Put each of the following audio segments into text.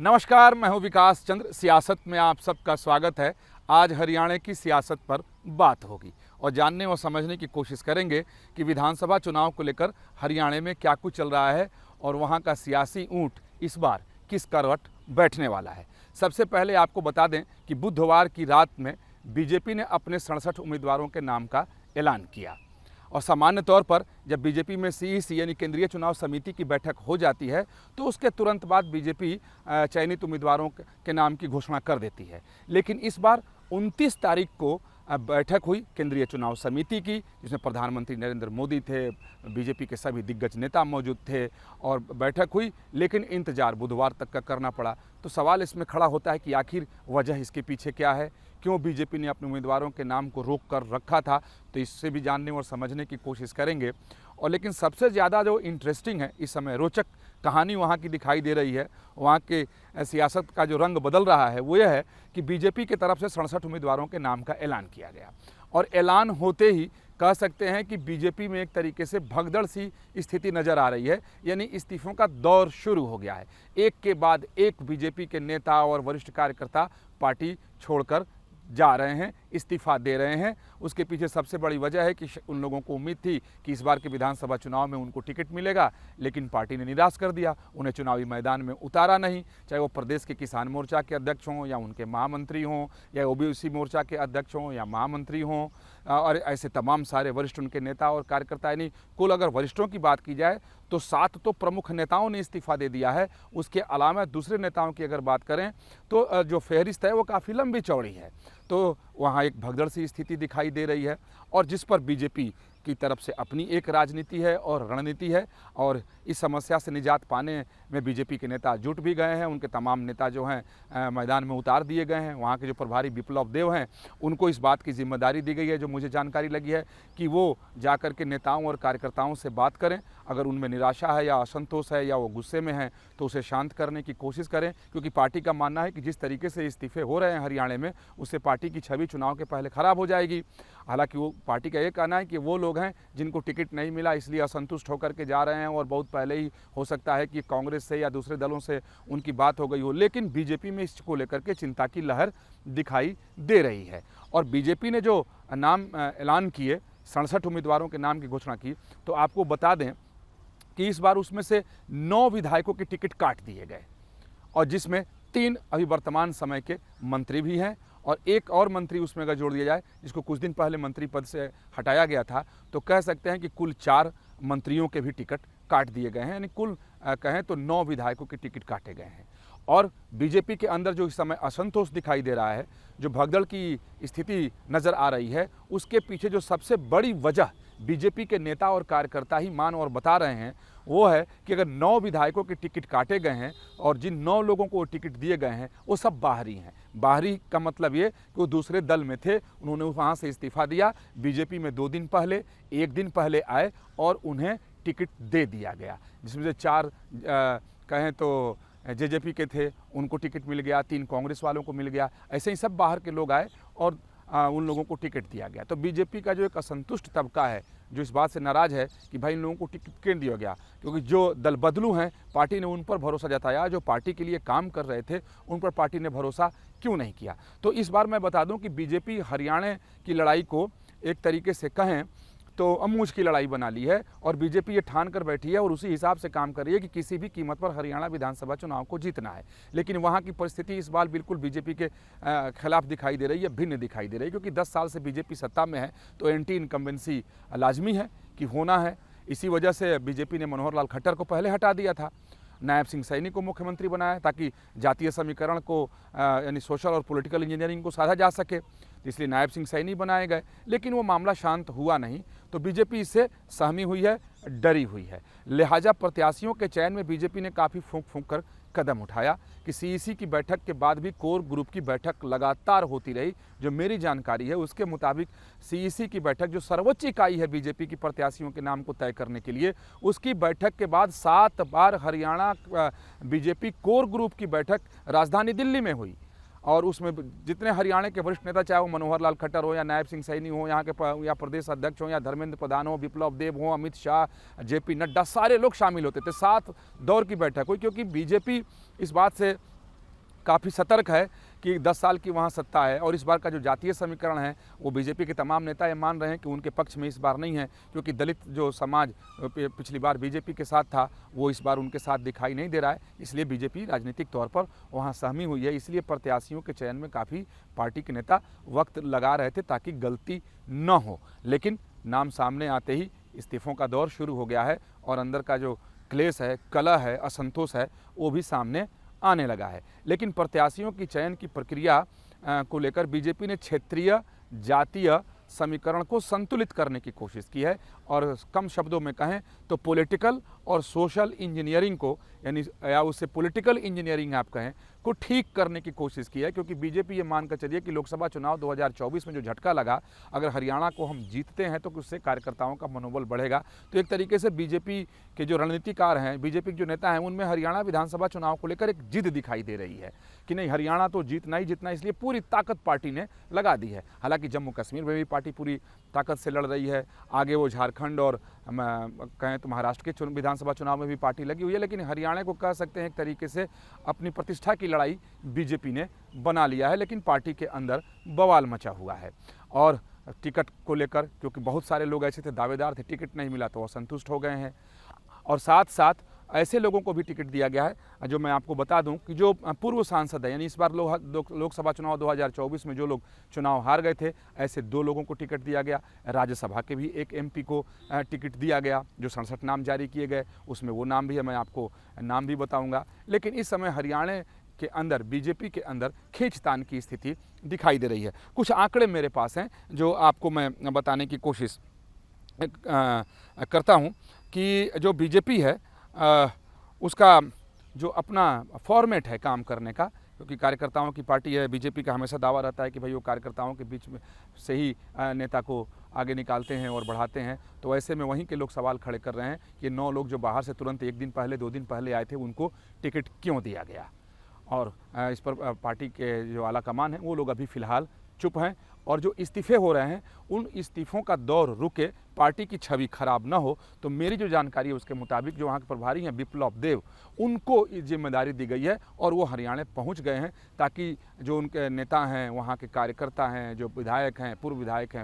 नमस्कार, मैं हूं विकास चंद्र। सियासत में आप सबका स्वागत है। आज हरियाणा की सियासत पर बात होगी और जानने और समझने की कोशिश करेंगे कि विधानसभा चुनाव को लेकर हरियाणा में क्या कुछ चल रहा है और वहां का सियासी ऊंट इस बार किस करवट बैठने वाला है। सबसे पहले आपको बता दें कि बुधवार की रात में बीजेपी ने अपने 67 उम्मीदवारों के नाम का ऐलान किया और सामान्य तौर पर जब बीजेपी में सीईसी यानी केंद्रीय चुनाव समिति की बैठक हो जाती है तो उसके तुरंत बाद बीजेपी चयनित उम्मीदवारों के नाम की घोषणा कर देती है। लेकिन इस बार 29 तारीख को बैठक हुई केंद्रीय चुनाव समिति की, जिसमें प्रधानमंत्री नरेंद्र मोदी थे, बीजेपी के सभी दिग्गज नेता मौजूद थे और बैठक हुई, लेकिन इंतजार बुधवार तक का करना पड़ा। तो सवाल इसमें खड़ा होता है कि आखिर वजह इसके पीछे क्या है, क्यों बीजेपी ने अपने उम्मीदवारों के नाम को रोक कर रखा था। तो इससे भी जानने और समझने की कोशिश करेंगे। और लेकिन सबसे ज़्यादा जो इंटरेस्टिंग है, इस समय रोचक कहानी वहाँ की दिखाई दे रही है, वहाँ के सियासत का जो रंग बदल रहा है वो यह है कि बीजेपी की तरफ से 67 उम्मीदवारों के नाम का ऐलान किया गया और ऐलान होते ही कह सकते हैं कि बीजेपी में एक तरीके से भगदड़ सी स्थिति नज़र आ रही है, यानी इस्तीफों का दौर शुरू हो गया है। एक के बाद एक बीजेपी के नेता और वरिष्ठ कार्यकर्ता पार्टी छोड़कर जा रहे हैं, इस्तीफा दे रहे हैं। उसके पीछे सबसे बड़ी वजह है कि उन लोगों को उम्मीद थी कि इस बार के विधानसभा चुनाव में उनको टिकट मिलेगा, लेकिन पार्टी ने निराश कर दिया, उन्हें चुनावी मैदान में उतारा नहीं। चाहे वो प्रदेश के किसान मोर्चा के अध्यक्ष हों या उनके महामंत्री हों या ओबीसी मोर्चा के अध्यक्ष हों या महामंत्री हों और ऐसे तमाम सारे वरिष्ठ उनके नेता और कार्यकर्ता, यानी कुल अगर वरिष्ठों की बात की जाए तो 7 तो प्रमुख नेताओं ने इस्तीफा दे दिया है। उसके अलावा दूसरे नेताओं की अगर बात करें तो जो फहरिस्त है वो काफ़ी लंबी चौड़ी है। तो वहाँ एक भगदड़ सी स्थिति दिखाई दे रही है और जिस पर बीजेपी की तरफ से अपनी एक राजनीति है और रणनीति है और इस समस्या से निजात पाने में बीजेपी के नेता जुट भी गए हैं। उनके तमाम नेता जो हैं मैदान में उतार दिए गए हैं। वहाँ के जो प्रभारी विप्लव देव हैं उनको इस बात की जिम्मेदारी दी गई है, जो मुझे जानकारी लगी है, कि वो जाकर के नेताओं और कार्यकर्ताओं से बात करें। अगर उनमें निराशा है या असंतोष है या वो गुस्से में हैं तो उसे शांत करने की कोशिश करें, क्योंकि पार्टी का मानना है कि जिस तरीके से इस्तीफे हो रहे हैं हरियाणा में, उससे पार्टी की छवि चुनाव के पहले खराब हो जाएगी। हालांकि वो पार्टी का ये कहना है कि वो लोग हैं जिनको टिकट नहीं मिला इसलिए असंतुष्ट होकर के जा रहे हैं और बहुत पहले ही हो सकता है कि कांग्रेस से या दूसरे दलों से उनकी बात हो गई हो। लेकिन बीजेपी में इसको लेकर के चिंता की लहर दिखाई दे रही है और बीजेपी ने जो नाम ऐलान किए, 67 उम्मीदवारों के नाम की घोषणा की, तो आपको बता दें कि इस बार उसमें से 9 विधायकों के टिकट काट दिए गए और जिसमें 3 अभी वर्तमान समय के मंत्री भी हैं और एक और मंत्री उसमें अगर जोड़ दिया जाए जिसको कुछ दिन पहले मंत्री पद से हटाया गया था, तो कह सकते हैं कि कुल 4 मंत्रियों के भी टिकट काट दिए गए हैं। यानी कुल कहें तो 9 विधायकों के टिकट काटे गए हैं। और बीजेपी के अंदर जो इस समय असंतोष दिखाई दे रहा है, जो भगदड़ की स्थिति नज़र आ रही है, उसके पीछे जो सबसे बड़ी वजह बीजेपी के नेता और कार्यकर्ता ही मान और बता रहे हैं वो है कि अगर 9 विधायकों के टिकट काटे गए हैं और जिन 9 लोगों को टिकट दिए गए हैं वो सब बाहरी हैं। बाहरी का मतलब ये कि वो दूसरे दल में थे, उन्होंने वहाँ से इस्तीफा दिया, बीजेपी में 2 दिन पहले 1 दिन पहले आए और उन्हें टिकट दे दिया गया, जिसमें से 4 कहें तो जेजेपी के थे, उनको टिकट मिल गया, 3 कांग्रेस वालों को मिल गया। ऐसे ही सब बाहर के लोग आए और उन लोगों को टिकट दिया गया। तो बीजेपी का जो एक असंतुष्ट तबका है, जो इस बात से नाराज़ है कि भाई इन लोगों को टिकट क्यों दिया गया, क्योंकि जो दल बदलू हैं पार्टी ने उन पर भरोसा जताया, जो पार्टी के लिए काम कर रहे थे उन पर पार्टी ने भरोसा क्यों नहीं किया। तो इस बार मैं बता दूं कि बीजेपी हरियाणा की लड़ाई को एक तरीके से कहें तो अमूझ की लड़ाई बना ली है और बीजेपी ये ठान कर बैठी है और उसी हिसाब से काम कर रही है कि किसी भी कीमत पर हरियाणा विधानसभा चुनाव को जीतना है। लेकिन वहाँ की परिस्थिति इस बार बिल्कुल बीजेपी के खिलाफ दिखाई दे रही है, भिन्न दिखाई दे रही है, क्योंकि 10 साल से बीजेपी सत्ता में है तो एंटी इनकम्बेंसी लाजमी है कि होना है। इसी वजह से बीजेपी ने मनोहर लाल खट्टर को पहले हटा दिया था, नायब सिंह सैनी को मुख्यमंत्री बनाया ताकि जातीय समीकरण को यानी सोशल और पॉलिटिकल इंजीनियरिंग को साधा जा सके, इसलिए नायब सिंह सैनी बनाए गए। लेकिन वो मामला शांत हुआ नहीं, तो बीजेपी इससे सहमी हुई है, डरी हुई है। लिहाजा प्रत्याशियों के चयन में बीजेपी ने काफ़ी फूंक फूंक कर कदम उठाया कि सीईसी की बैठक के बाद भी कोर ग्रुप की बैठक लगातार होती रही। जो मेरी जानकारी है उसके मुताबिक सीईसी की बैठक, जो सर्वोच्च इकाई है बीजेपी की प्रत्याशियों के नाम को तय करने के लिए, उसकी बैठक के बाद 7 बार हरियाणा बीजेपी कोर ग्रुप की बैठक राजधानी दिल्ली में हुई और उसमें जितने हरियाणा के वरिष्ठ नेता, चाहे वो मनोहर लाल खट्टर हो या नायब सिंह सैनी हो, यहाँ के या प्रदेश अध्यक्ष हो या धर्मेंद्र प्रधान हो, विप्लव देव हो, अमित शाह, जेपी नड्डा, सारे लोग शामिल होते थे। 7 दौर की बैठक हुई क्योंकि बीजेपी इस बात से काफ़ी सतर्क है कि 10 साल की वहाँ सत्ता है और इस बार का जो जातीय समीकरण है वो बीजेपी के तमाम नेता ये मान रहे हैं कि उनके पक्ष में इस बार नहीं है, क्योंकि दलित जो समाज पिछली बार बीजेपी के साथ था वो इस बार उनके साथ दिखाई नहीं दे रहा है। इसलिए बीजेपी राजनीतिक तौर पर वहाँ सहमी हुई है। इसलिए प्रत्याशियों के चयन में काफ़ी पार्टी के नेता वक्त लगा रहे थे ताकि गलती न हो, लेकिन नाम सामने आते ही इस्तीफों का दौर शुरू हो गया है और अंदर का जो क्लेश है, कलह है, असंतोष है, वो भी सामने आने लगा है। लेकिन प्रत्याशियों की चयन की प्रक्रिया को लेकर बीजेपी ने क्षेत्रीय जातीय समीकरण को संतुलित करने की कोशिश की है और कम शब्दों में कहें तो पॉलिटिकल और सोशल इंजीनियरिंग को, यानी या उससे पॉलिटिकल इंजीनियरिंग आप कहें, को ठीक करने की कोशिश की है। क्योंकि बीजेपी ये मान कर चलिए कि लोकसभा चुनाव 2024 में जो झटका लगा, अगर हरियाणा को हम जीतते हैं तो उससे कार्यकर्ताओं का मनोबल बढ़ेगा। तो एक तरीके से बीजेपी के जो रणनीतिकार हैं, बीजेपी के जो नेता हैं, उनमें हरियाणा विधानसभा चुनाव को लेकर एक जिद दिखाई दे रही है कि नहीं, हरियाणा तो जीतना ही जीतना, इसलिए पूरी ताकत पार्टी ने लगा दी है। हालांकि जम्मू कश्मीर में भी पार्टी पूरी ताकत से लड़ रही है, आगे वो झारखंड और कहें तो महाराष्ट्र के विधानसभा चुनाव में भी पार्टी लगी हुई है। लेकिन हरियाणा को कह सकते हैं एक तरीके से अपनी प्रतिष्ठा की लड़ाई बीजेपी ने बना लिया है। लेकिन पार्टी के अंदर बवाल मचा हुआ है और टिकट को लेकर, क्योंकि बहुत सारे लोग ऐसे थे दावेदार थे, टिकट नहीं मिला तो असंतुष्ट हो गए हैं। और साथ साथ ऐसे लोगों को भी टिकट दिया गया है जो मैं आपको बता दूं कि जो पूर्व सांसद है, यानी इस बार लोकसभा चुनाव 2024 में जो लोग चुनाव हार गए थे, ऐसे 2 लोगों को टिकट दिया गया। राज्यसभा के भी एक एमपी को टिकट दिया गया। जो 67 नाम जारी किए गए उसमें वो नाम भी है, मैं आपको नाम भी बताऊंगा। लेकिन इस समय हरियाणा के अंदर बीजेपी के अंदर खींचतान की स्थिति दिखाई दे रही है। कुछ आंकड़े मेरे पास हैं जो आपको मैं बताने की कोशिश करता हूं कि जो बीजेपी है उसका जो अपना फॉर्मेट है काम करने का, क्योंकि कार्यकर्ताओं की पार्टी है, बीजेपी का हमेशा दावा रहता है कि भाई वो कार्यकर्ताओं के बीच में से ही नेता को आगे निकालते हैं और बढ़ाते हैं। तो ऐसे में वहीं के लोग सवाल खड़े कर रहे हैं कि 9 लोग जो बाहर से तुरंत 1 दिन पहले 2 दिन पहले आए थे उनको टिकट क्यों दिया गया। और इस पर पार्टी के जो आला कमान है वो लोग अभी फ़िलहाल चुप हैं और जो इस्तीफे हो रहे हैं उन इस्तीफों का दौर रुके, पार्टी की छवि खराब न हो। तो मेरी जो जानकारी है उसके मुताबिक जो वहाँ के प्रभारी हैं बिप्लब देव, उनको जिम्मेदारी दी गई है और वो हरियाणा पहुँच गए हैं ताकि जो उनके नेता हैं, वहाँ के कार्यकर्ता हैं, जो विधायक हैं,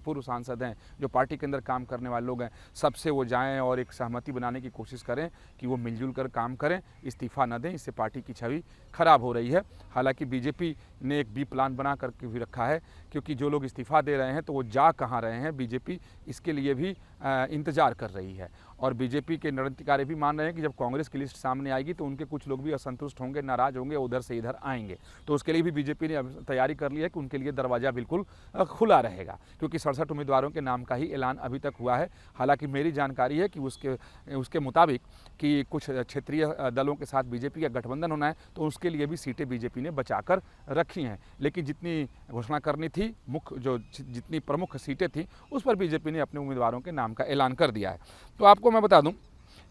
पूर्व सांसद हैं, जो पार्टी के अंदर काम करने वाले लोग हैं, सबसे वो जाएँ और एक सहमति बनाने की कोशिश करें कि वो मिलजुल कर काम करें, इस्तीफ़ा न दें। इससे पार्टी की छवि खराब हो रही है। हालांकि बीजेपी ने एक बी प्लान बना करके भी रखा है, क्योंकि जो लोग इस्तीफ़ा दे रहे हैं तो वो जा कहाँ रहे हैं, बीजेपी इसके लिए भी इंतजार कर रही है। और बीजेपी के रणनीतिकार भी मान रहे हैं कि जब कांग्रेस की लिस्ट सामने आएगी तो उनके कुछ लोग भी असंतुष्ट होंगे, नाराज़ होंगे, उधर से इधर आएंगे। तो उसके लिए भी बीजेपी ने तैयारी कर ली है कि उनके लिए दरवाज़ा बिल्कुल खुला रहेगा, क्योंकि 67 उम्मीदवारों के नाम का ही ऐलान अभी तक हुआ है। हालांकि मेरी जानकारी है कि उसके मुताबिक कि कुछ क्षेत्रीय दलों के साथ बीजेपी का गठबंधन होना है, तो उसके लिए भी सीटें बीजेपी ने बचा कर रखी हैं। लेकिन जितनी घोषणा करनी थी, जितनी प्रमुख सीटें थीं, उस पर बीजेपी ने अपने उम्मीदवारों के नाम का ऐलान कर दिया है। तो आपको मैं बता दूं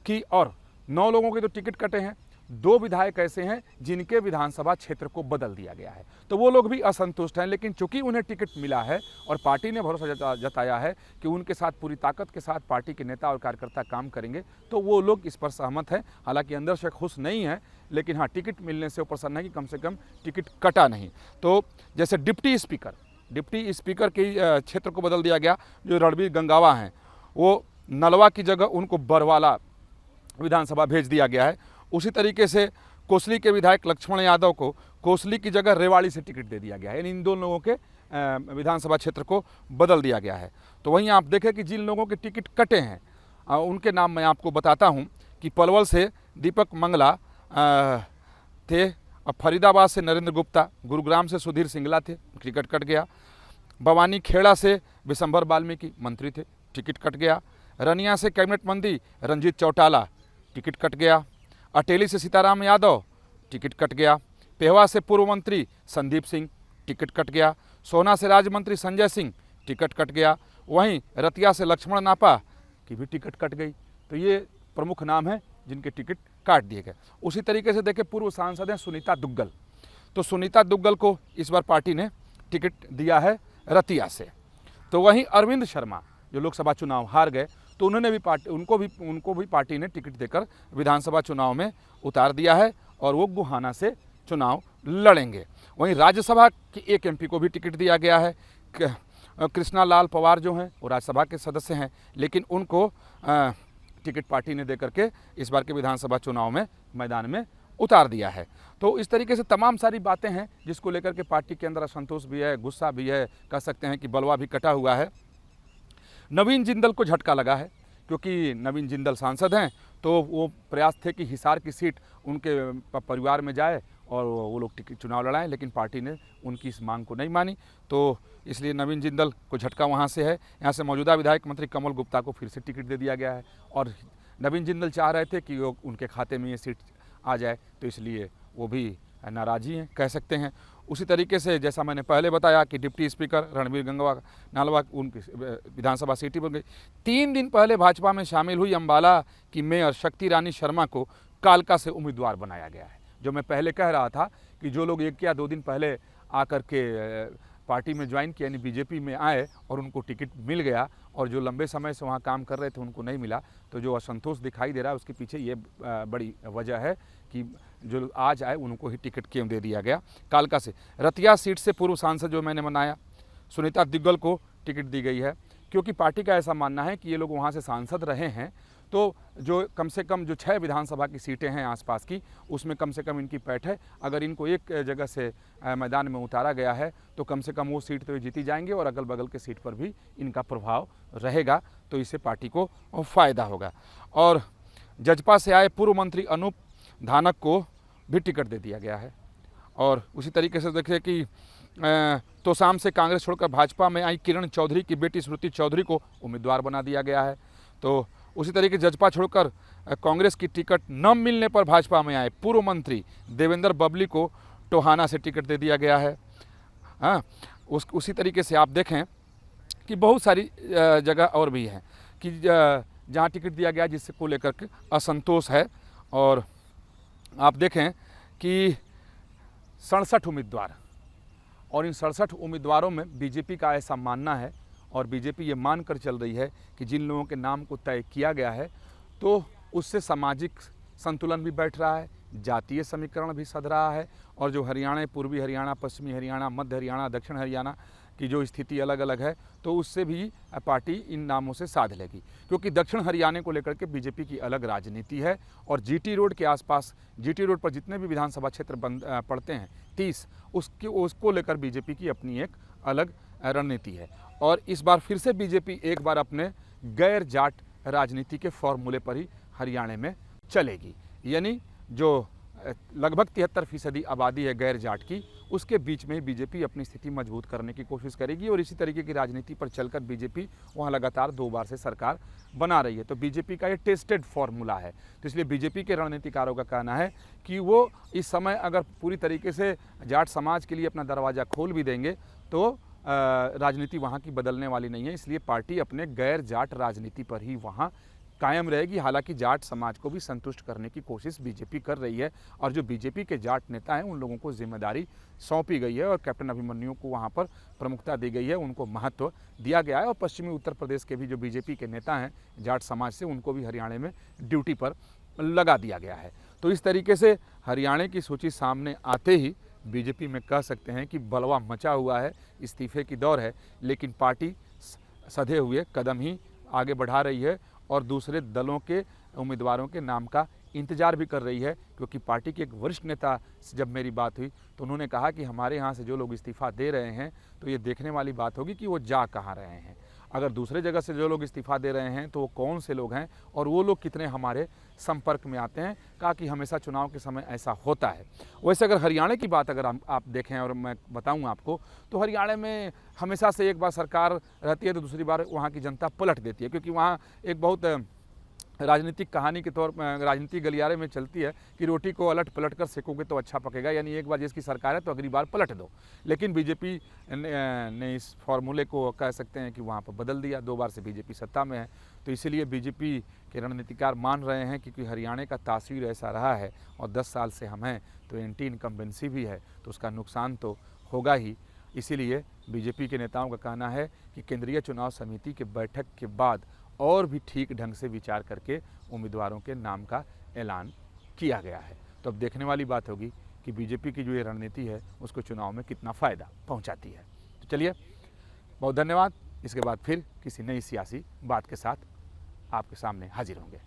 कि और 9 लोगों के तो टिकट कटे हैं, 2 विधायक ऐसे हैं जिनके विधानसभा क्षेत्र को बदल दिया गया है। तो वो लोग भी असंतुष्ट हैं, लेकिन चूंकि उन्हें टिकट मिला है और पार्टी ने भरोसा जताया है कि उनके साथ पूरी ताकत के साथ पार्टी के नेता और कार्यकर्ता काम करेंगे, तो वो लोग इस पर सहमत हैं। हालांकि अंदर से खुश नहीं है, लेकिन हाँ, टिकट मिलने से वो प्रसन्न है कि कम से कम टिकट कटा नहीं। तो जैसे डिप्टी स्पीकर के क्षेत्र को बदल दिया गया। जो रणबीर गंगावा हैं वो नलवा की जगह उनको बरवाला विधानसभा भेज दिया गया है। उसी तरीके से कोसली के विधायक लक्ष्मण यादव को कोसली की जगह रेवाड़ी से टिकट दे दिया गया है। यानी इन 2 लोगों के विधानसभा क्षेत्र को बदल दिया गया है। तो वहीं आप देखें कि जिन लोगों के टिकट कटे हैं उनके नाम मैं आपको बताता हूं कि पलवल से दीपक मंगला थे, फरीदाबाद से नरेंद्र गुप्ता, गुरुग्राम से सुधीर सिंगला थे, टिकट कट गया। भवानी खेड़ा से विशंबर वाल्मीकि मंत्री थे, टिकट कट गया। रनिया से कैबिनेट मंत्री रंजीत चौटाला, टिकट कट गया। अटेली से सीताराम यादव, टिकट कट गया। पेहवा से पूर्व मंत्री संदीप सिंह, टिकट कट गया। सोहना से राज्य मंत्री संजय सिंह, टिकट कट गया। वहीं रतिया से लक्ष्मण नापा की भी टिकट कट गई। तो ये प्रमुख नाम हैं जिनके टिकट काट दिए गए। उसी तरीके से देखिए पूर्व सांसद हैं सुनीता दुग्गल, तो सुनीता दुग्गल को इस बार पार्टी ने टिकट दिया है रतिया से। तो वहीं अरविंद शर्मा जो लोकसभा चुनाव हार गए, तो उन्होंने भी उनको भी पार्टी ने टिकट देकर विधानसभा चुनाव में उतार दिया है और वो गुहाना से चुनाव लड़ेंगे। वहीं राज्यसभा की एक एमपी को भी टिकट दिया गया है। कृष्णा लाल पवार जो हैं वो राज्यसभा के सदस्य हैं, लेकिन उनको टिकट पार्टी ने देकर के इस बार के विधानसभा चुनाव में मैदान में उतार दिया है। तो इस तरीके से तमाम सारी बातें हैं जिसको लेकर के पार्टी के अंदर असंतोष भी है, गुस्सा भी है, कह सकते हैं कि बलवा भी कटा हुआ है। नवीन जिंदल को झटका लगा है क्योंकि नवीन जिंदल सांसद हैं, तो वो प्रयास थे कि हिसार की सीट उनके परिवार में जाए और वो लोग टिकट चुनाव लड़ाएं, लेकिन पार्टी ने उनकी इस मांग को नहीं मानी, तो इसलिए नवीन जिंदल को झटका वहाँ से है। यहाँ से मौजूदा विधायक मंत्री कमल गुप्ता को फिर से टिकट दे दिया गया है और नवीन जिंदल चाह रहे थे कि वो उनके खाते में ये सीट आ जाए, तो इसलिए वो भी नाराज़ी हैं, कह सकते हैं। उसी तरीके से जैसा मैंने पहले बताया कि डिप्टी स्पीकर रणबीर गंगवा नालवा उनकी विधानसभा सीट बन गई। 3 दिन पहले भाजपा में शामिल हुई अम्बाला की मेयर शक्ति रानी शर्मा को कालका से उम्मीदवार बनाया गया है। जो मैं पहले कह रहा था कि जो लोग 1 या 2 दिन पहले आकर के पार्टी में ज्वाइन किया, यानी बीजेपी में आए और उनको टिकट मिल गया, और जो लंबे समय से वहाँ काम कर रहे थे उनको नहीं मिला, तो जो असंतोष दिखाई दे रहा है उसके पीछे ये बड़ी वजह है कि जो आज आए उनको ही टिकट क्यों दे दिया गया। कालका से रतिया सीट से पूर्व सांसद जो मैंने बनाया सुनीता दिग्गल को टिकट दी गई है, क्योंकि पार्टी का ऐसा मानना है कि ये लोग वहाँ से सांसद रहे हैं, तो जो कम से कम जो 6 विधानसभा की सीटें हैं आसपास की, उसमें कम से कम इनकी पैठ है। अगर इनको एक जगह से मैदान में उतारा गया है तो कम से कम वो सीट तो जीती जाएंगे और अगल बगल के सीट पर भी इनका प्रभाव रहेगा, तो इससे पार्टी को फ़ायदा होगा। और जजपा से आए पूर्व मंत्री अनूप धानक को भी टिकट दे दिया गया है। और उसी तरीके से देखिए कि तोसाम से कांग्रेस छोड़कर भाजपा में आई किरण चौधरी की बेटी श्रुति चौधरी को उम्मीदवार बना दिया गया है। तो उसी तरीके जजपा छोड़कर कांग्रेस की टिकट न मिलने पर भाजपा में आए पूर्व मंत्री देवेंद्र बबली को टोहाना से टिकट दे दिया गया है। हाँ, उसी तरीके से आप देखें कि बहुत सारी जगह और भी हैं कि जहाँ टिकट दिया गया जिससे को लेकर के असंतोष है। और आप देखें कि 67 उम्मीदवार, और इन 67 उम्मीदवारों में बीजेपी का ऐसा मानना है और बीजेपी ये मान कर चल रही है कि जिन लोगों के नाम को तय किया गया है तो उससे सामाजिक संतुलन भी बैठ रहा है, जातीय समीकरण भी सध रहा है, और जो हरियाणा, पूर्वी हरियाणा, पश्चिमी हरियाणा, मध्य हरियाणा, दक्षिण हरियाणा की जो स्थिति अलग अलग है, तो उससे भी पार्टी इन नामों से साध लेगी। क्योंकि दक्षिण हरियाणा को लेकर के बीजेपी की अलग राजनीति है, और जीटी रोड के आसपास, जीटी रोड पर जितने भी विधानसभा क्षेत्र पड़ते हैं 30, उसको लेकर बीजेपी की अपनी एक अलग रणनीति है। और इस बार फिर से बीजेपी एक बार अपने गैर जाट राजनीति के फॉर्मूले पर ही हरियाणा में चलेगी, यानी जो लगभग 73% आबादी है गैर जाट की, उसके बीच में बीजेपी अपनी स्थिति मजबूत करने की कोशिश करेगी। और इसी तरीके की राजनीति पर चलकर बीजेपी वहाँ लगातार 2 बार से सरकार बना रही है। तो बीजेपी का ये टेस्टेड फॉर्मूला है। तो इसलिए बीजेपी के रणनीतिकारों का कहना है कि वो इस समय अगर पूरी तरीके से जाट समाज के लिए अपना दरवाज़ा खोल भी देंगे तो राजनीति वहाँ की बदलने वाली नहीं है। इसलिए पार्टी अपने गैर जाट राजनीति पर ही वहाँ कायम रहेगी। हालांकि जाट समाज को भी संतुष्ट करने की कोशिश बीजेपी कर रही है, और जो बीजेपी के जाट नेता हैं उन लोगों को जिम्मेदारी सौंपी गई है और कैप्टन अभिमन्यु को वहाँ पर प्रमुखता दी गई है, उनको महत्व दिया गया है। और पश्चिमी उत्तर प्रदेश के भी जो बीजेपी के नेता हैं जाट समाज से, उनको भी हरियाणा में ड्यूटी पर लगा दिया गया है। तो इस तरीके से हरियाणा की सूची सामने आते ही बीजेपी में कह सकते हैं कि बलवा मचा हुआ है, इस्तीफे की दौर है, लेकिन पार्टी सधे हुए कदम ही आगे बढ़ा रही है और दूसरे दलों के उम्मीदवारों के नाम का इंतजार भी कर रही है। क्योंकि पार्टी के एक वरिष्ठ नेता से जब मेरी बात हुई तो उन्होंने कहा कि हमारे यहाँ से जो लोग इस्तीफ़ा दे रहे हैं तो ये देखने वाली बात होगी कि वो जा कहाँ रहे हैं। अगर दूसरे जगह से जो लोग इस्तीफ़ा दे रहे हैं तो वो कौन से लोग हैं और वो लोग कितने हमारे संपर्क में आते हैं। कहा कि हमेशा चुनाव के समय ऐसा होता है। वैसे अगर हरियाणा की बात अगर आप देखें और मैं बताऊं आपको, तो हरियाणा में हमेशा से एक बार सरकार रहती है तो दूसरी बार वहाँ की जनता पलट देती है। क्योंकि वहाँ एक बहुत राजनीतिक कहानी के तौर पर राजनीतिक गलियारे में चलती है कि रोटी को अलट पलट कर सेकोगे तो अच्छा पकेगा, यानी एक बार जिसकी सरकार है तो अगली बार पलट दो। लेकिन बीजेपी ने इस फॉर्मूले को कह सकते हैं कि वहाँ पर बदल दिया। 2 बार से बीजेपी सत्ता में है, तो इसीलिए बीजेपी के रणनीतिकार मान रहे हैं क्योंकि हरियाणा का तासीर ऐसा रहा है और 10 साल से हम हैं तो एंटी इनकम्बेंसी भी है, तो उसका नुकसान तो होगा ही। इसीलिए बीजेपी के नेताओं का कहना है कि केंद्रीय चुनाव समिति के बैठक के बाद और भी ठीक ढंग से विचार करके उम्मीदवारों के नाम का ऐलान किया गया है। तो अब देखने वाली बात होगी कि बीजेपी की जो ये रणनीति है उसको चुनाव में कितना फ़ायदा पहुंचाती है। तो चलिए, बहुत धन्यवाद। इसके बाद फिर किसी नई सियासी बात के साथ आपके सामने हाजिर होंगे।